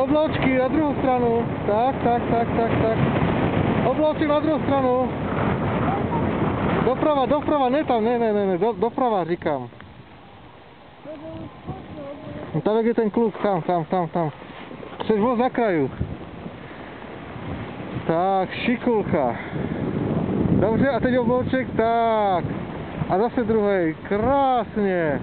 Obloučky na druhou stranu. Tak. Oblouček na druhou stranu. Doprava, ne tam, ne, doprava říkám. Tam jak je ten kluk, tam. Chceš moc na kraju. Tak, šikulka. Dobře, a teď oblouček, tak. A zase druhý, krásně.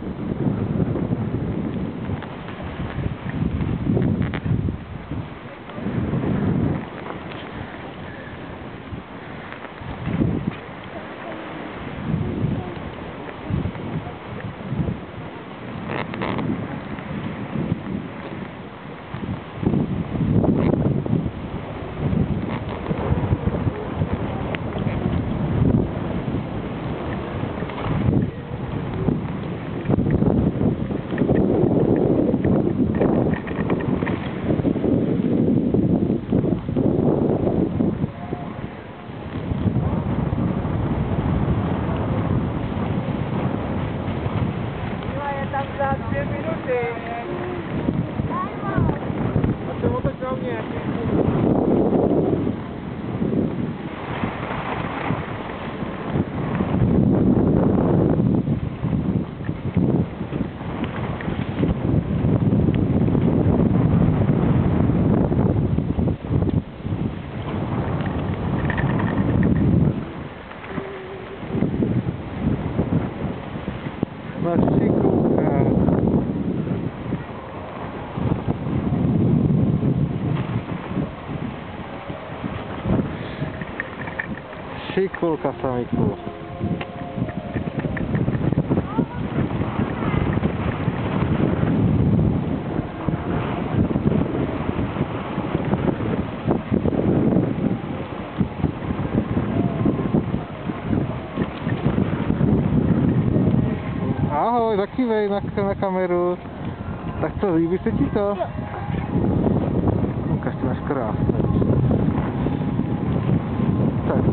Za 2 minuty. A co otoč na mě? Šikulka, Samiku. Ahoj, zakývej na kameru. Tak co, líbí se ti to? Ukaž, ty máš krásné. Tak.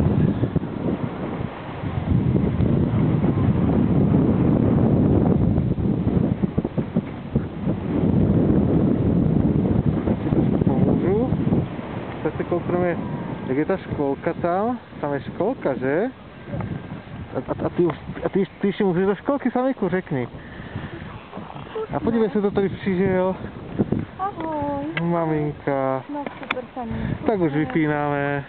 Tak se koukneme, jak je ta školka tam je školka, že? A ty ještě můžeš do školky, Samiku, řekni. A podívej se, to tady přišel. Ahoj. Maminka. No super, Samiku. Tak už vypínáme.